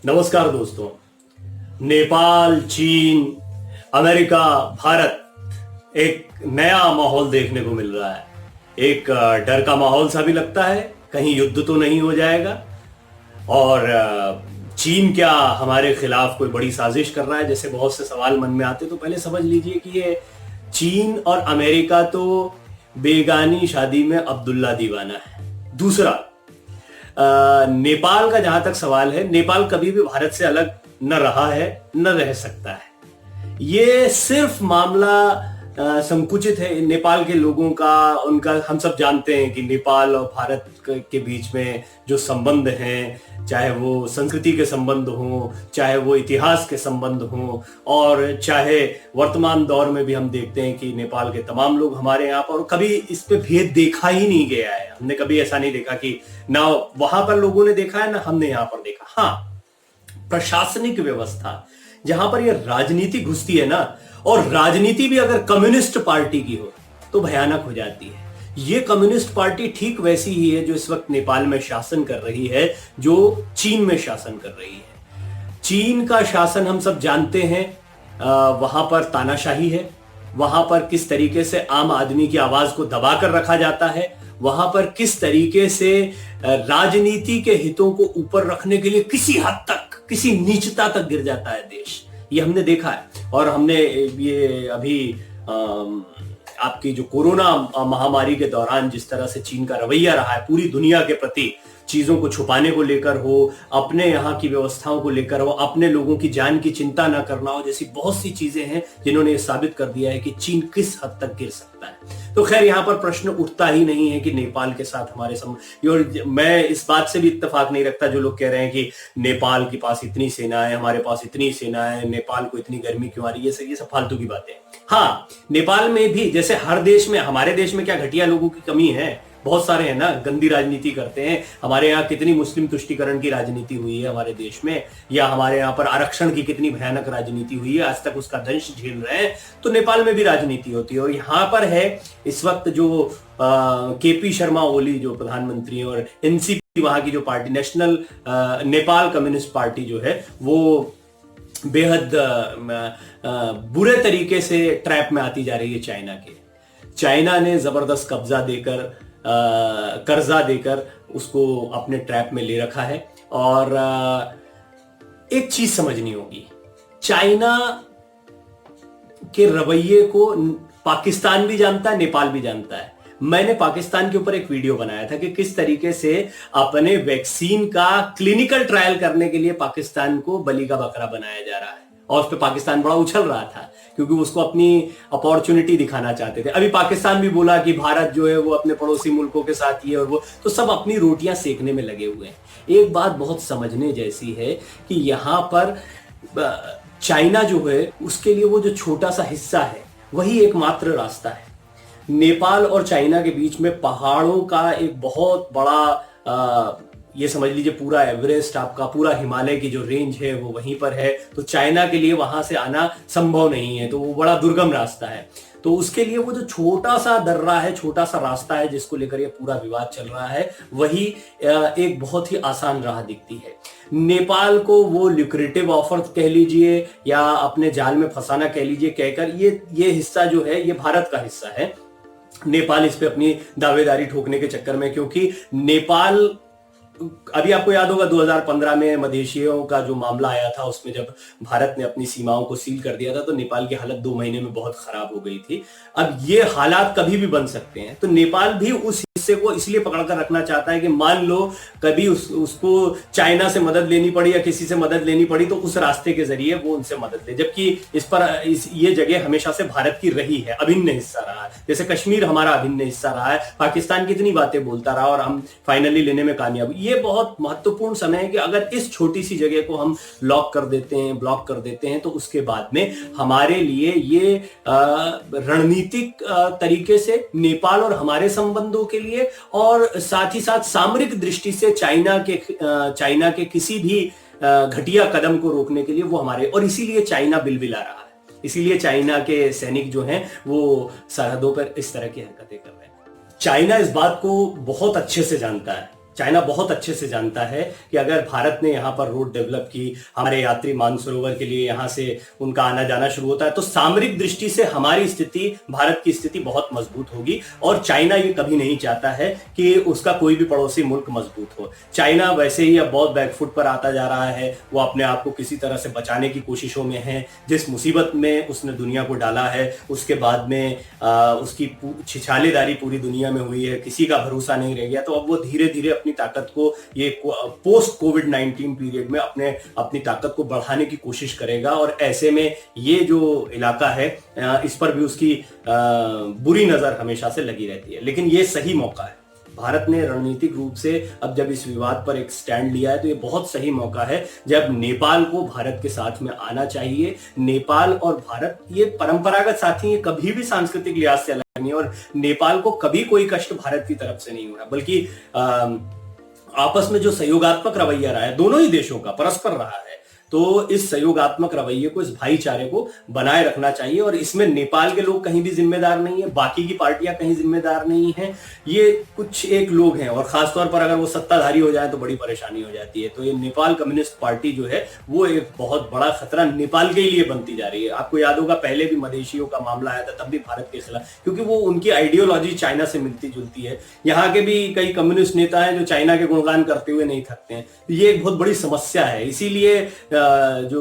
नमस्कार दोस्तों। नेपाल, चीन, अमेरिका, भारत, एक नया माहौल देखने को मिल रहा है। एक डर का माहौल सा भी लगता है, कहीं युद्ध तो नहीं हो जाएगा। और चीन क्या हमारे खिलाफ कोई बड़ी साजिश कर रहा है, जैसे बहुत से सवाल मन में आते। तो पहले समझ लीजिए कि ये चीन और अमेरिका तो बेगानी शादी में अब्दुल्ला दीवाना है। दूसरा, नेपाल का जहां तक सवाल है, नेपाल कभी भी भारत से अलग न रहा है, न रह सकता है। ये सिर्फ मामला संकुचित है नेपाल के लोगों का। उनका हम सब जानते हैं कि नेपाल और भारत के बीच में जो संबंध हैं, चाहे वो संस्कृति के संबंध हो, चाहे वो इतिहास के संबंध हो, और चाहे वर्तमान दौर में भी हम देखते हैं कि नेपाल के तमाम लोग हमारे यहाँ पर, कभी इस पे भेद देखा ही नहीं गया है। हमने कभी ऐसा नहीं देखा कि ना वहां पर लोगों ने देखा है ना हमने यहाँ पर देखा। हाँ, प्रशासनिक व्यवस्था जहां पर यह राजनीति घुसती है ना, और राजनीति भी अगर कम्युनिस्ट पार्टी की हो तो भयानक हो जाती है। ये कम्युनिस्ट पार्टी ठीक वैसी ही है जो इस वक्त नेपाल में शासन कर रही है, जो चीन में शासन कर रही है। चीन का शासन हम सब जानते हैं, वहां पर तानाशाही है। वहां पर किस तरीके से आम आदमी की आवाज को दबाकर रखा जाता है, वहां पर किस तरीके से राजनीति के हितों को ऊपर रखने के लिए किसी हद तक, किसी नीचता तक गिर जाता है देश। ये हमने देखा है। और हमने ये अभी आपकी जो कोरोना महामारी के दौरान जिस तरह से चीन का रवैया रहा है पूरी दुनिया के प्रति, चीजों को छुपाने को लेकर हो, अपने यहाँ की व्यवस्थाओं को लेकर हो, अपने लोगों की जान की चिंता ना करना हो, जैसी बहुत सी चीजें हैं जिन्होंने ये साबित कर दिया है कि चीन किस हद तक गिर सकता है। तो खैर, यहाँ पर प्रश्न उठता ही नहीं है कि नेपाल के साथ हमारे संबंध। और मैं इस बात से भी इत्तेफाक नहीं रखता जो लोग कह रहे हैं कि नेपाल के पास इतनी सेना है, हमारे पास इतनी सेना है, नेपाल को इतनी गर्मी क्यों आ रही है। ये सब फालतू की बातें हैं। हाँ, नेपाल में भी जैसे हर देश में, हमारे देश में क्या घटिया लोगों की कमी है? बहुत सारे हैं ना, गंदी राजनीति करते हैं। हमारे यहाँ कितनी मुस्लिम तुष्टीकरण की राजनीति हुई है हमारे देश में, या हमारे यहाँ पर आरक्षण की कितनी भयानक राजनीति हुई है, आज तक उसका दंश झेल रहे हैं। तो नेपाल में भी राजनीति होती है। और यहाँ पर है इस वक्त जो केपी शर्मा ओली जो प्रधानमंत्री है, और एनसीपी वहां की जो party, national Nepal communist party जो है, वो बेहद बुरे तरीके से ट्रैप में आती जा रही है चाइना के। चाइना ने जबरदस्त कब्जा देकर, कर्जा देकर उसको अपने ट्रैप में ले रखा है। और एक चीज समझनी होगी, चाइना के रवैये को पाकिस्तान भी जानता है, नेपाल भी जानता है। मैंने पाकिस्तान के ऊपर एक वीडियो बनाया था कि किस तरीके से अपने वैक्सीन का क्लिनिकल ट्रायल करने के लिए पाकिस्तान को बलि का बकरा बनाया जा रहा है, और उस पर पाकिस्तान बड़ा उछल रहा था क्योंकि उसको अपनी अपॉर्चुनिटी दिखाना चाहते थे। अभी पाकिस्तान भी बोला कि भारत जो है वो अपने पड़ोसी मुल्कों के साथ ही है, और वो तो सब अपनी रोटियां सेकने में लगे हुए हैं। एक बात बहुत समझने जैसी है कि यहां पर चाइना जो है उसके लिए वो जो छोटा सा हिस्सा है वही एकमात्र रास्ता है। नेपाल और चाइना के बीच में पहाड़ों का एक बहुत बड़ा, ये समझ लीजिए पूरा एवरेस्ट, आपका पूरा हिमालय की जो रेंज है वो वहीं पर है। तो चाइना के लिए वहां से आना संभव नहीं है, तो वो बड़ा दुर्गम रास्ता है। तो उसके लिए वो जो छोटा सा दर्रा है, छोटा सा रास्ता है जिसको लेकर ये पूरा विवाद चल रहा है, वही एक बहुत ही आसान राह दिखती है। नेपाल को वो ल्यूक्रेटिव ऑफर कह लीजिए या अपने जाल में फंसाना कह लीजिए, कहकर ये हिस्सा जो है ये भारत का हिस्सा है। नेपाल इस पे अपनी दावेदारी ठोकने के चक्कर में, क्योंकि नेपाल, अभी आपको याद होगा 2015 में मधेशियों का जो मामला आया था, उसमें जब भारत ने अपनी सीमाओं को सील कर दिया था तो नेपाल की हालत 2 महीने में बहुत खराब हो गई थी। अब ये हालात कभी भी बन सकते हैं, तो नेपाल भी उस हिस्से को इसलिए पकड़कर रखना चाहता है कि मान लो कभी उसको चाइना से मदद लेनी पड़ी या किसी से मदद लेनी पड़ी तो उस रास्ते के जरिए वो उनसे मदद ले। जबकि ये जगह हमेशा से भारत की रही है, अभिन्न हिस्सा रहा है। जैसे कश्मीर हमारा अभिन्न हिस्सा रहा है, पाकिस्तान कितनी बातें बोलता रहा और हम फाइनली लेने में कामयाब। ये बहुत महत्वपूर्ण समय है कि अगर इस छोटी सी जगह को हम लॉक कर देते हैं, ब्लॉक कर देते हैं, तो उसके बाद में हमारे लिए ये रणनीतिक तरीके से नेपाल और हमारे संबंधों के लिए, और साथ ही साथ सामरिक दृष्टि से चाइना के किसी भी घटिया कदम को रोकने के लिए वो हमारे, और इसीलिए चाइना बिलबिला रहा है। इसीलिए चाइना के सैनिक जो हैं वो सरहदों पर इस तरह की हरकतें कर रहे हैं। चाइना इस बात को बहुत अच्छे से जानता है, चाइना बहुत अच्छे से जानता है कि अगर भारत ने यहाँ पर रोड डेवलप की, हमारे यात्री मानसरोवर के लिए यहाँ से उनका आना जाना शुरू होता है, तो सामरिक दृष्टि से हमारी स्थिति, भारत की स्थिति बहुत मजबूत होगी। और चाइना ये कभी नहीं चाहता है कि उसका कोई भी पड़ोसी मुल्क मजबूत हो। चाइना वैसे ही अब बहुत बैकफुट पर आता जा रहा है, वो अपने आप को किसी तरह से बचाने की कोशिशों में है। जिस मुसीबत में उसने दुनिया को डाला है, उसके बाद में उसकी छिछालेदारी पूरी दुनिया में हुई है, किसी का भरोसा नहीं रह गया। तो अब वो धीरे धीरे अपनी ताकत को ये पोस्ट कोविड-19 पीरियड में अपनी ताकत को बढ़ाने की कोशिश करेगा। और ऐसे में ये जो इलाका है, इस पर भी उसकी बुरी नजर हमेशा से लगी रहती है। लेकिन ये सही मौका है, भारत ने रणनीतिक रूप से अब जब इस विवाद पर एक स्टैंड लिया है, तो ये बहुत सही मौका है जब नेपाल को भारत के साथ में आना चाहिए। नेपाल और भारत ये परंपरागत साथी हैं, कभी भी सांस्कृतिक लिहाज से अलग नहीं, और नेपाल को कभी कोई कष्ट भारत की तरफ से नहीं हुआ, बल्कि आपस में जो सहयोगात्मक रवैया रहा है दोनों ही देशों का, परस्पर रहा है। तो इस सहयोगात्मक रवैये को, इस भाईचारे को बनाए रखना चाहिए। और इसमें नेपाल के लोग कहीं भी जिम्मेदार नहीं है, बाकी की पार्टियां कहीं जिम्मेदार नहीं है, ये कुछ एक लोग हैं। और खासतौर पर अगर वो सत्ताधारी हो जाए तो बड़ी परेशानी हो जाती है। तो ये नेपाल कम्युनिस्ट पार्टी जो है वो एक बहुत बड़ा खतरा नेपाल के लिए बनती जा रही है। आपको याद होगा पहले भी मदेशियों का मामला आया था, तब भी भारत के खिलाफ, क्योंकि वो उनकी आइडियोलॉजी चाइना से मिलती जुलती है। यहाँ के भी कई कम्युनिस्ट नेता हैं जो चाइना के गुणगान करते हुए नहीं थकते हैं। ये एक बहुत बड़ी समस्या है, इसीलिए जो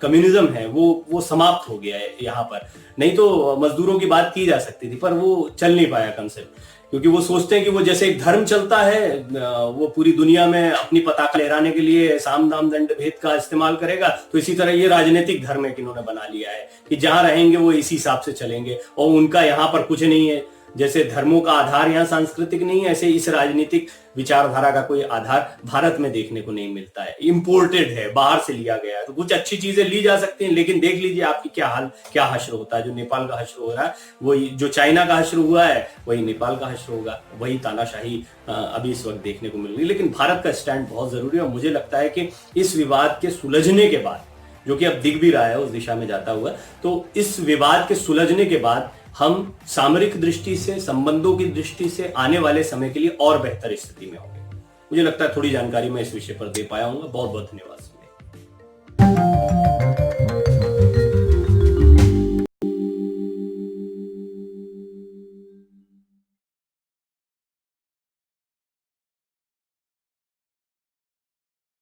कम्युनिज्म है वो समाप्त हो गया है यहाँ पर। नहीं तो मजदूरों की बात की जा सकती थी, पर वो चल नहीं पाया कंसेप्ट, क्योंकि वो सोचते हैं कि वो जैसे एक धर्म चलता है, वो पूरी दुनिया में अपनी पताका लहराने के लिए साम दाम दंड भेद का इस्तेमाल करेगा, तो इसी तरह ये राजनीतिक धर्म है कि इन्होंने बना लिया है कि जहां रहेंगे वो इसी हिसाब से चलेंगे, और उनका यहाँ पर कुछ नहीं है। जैसे धर्मों का आधार यहाँ सांस्कृतिक नहीं है, ऐसे इस राजनीतिक विचारधारा का कोई आधार भारत में देखने को नहीं मिलता है। इंपोर्टेड है, बाहर से लिया गया है। तो कुछ अच्छी चीजें ली जा सकती हैं, लेकिन देख लीजिए आपकी क्या हश्र होता है। जो नेपाल का हश्र हो रहा है, वही जो चाइना का हश्र हुआ है, वही नेपाल का हश्र होगा। वही तानाशाही अभी इस वक्त देखने को मिल रही है। लेकिन भारत का स्टैंड बहुत जरूरी है, और मुझे लगता है कि इस विवाद के सुलझने के बाद, जो कि अब दिख भी रहा है उस दिशा में जाता हुआ, तो इस विवाद के सुलझने के बाद हम सामरिक दृष्टि से, संबंधों की दृष्टि से आने वाले समय के लिए और बेहतर स्थिति में होंगे। मुझे लगता है थोड़ी जानकारी मैं इस विषय पर दे पाया हूँ। बहुत बहुत धन्यवाद।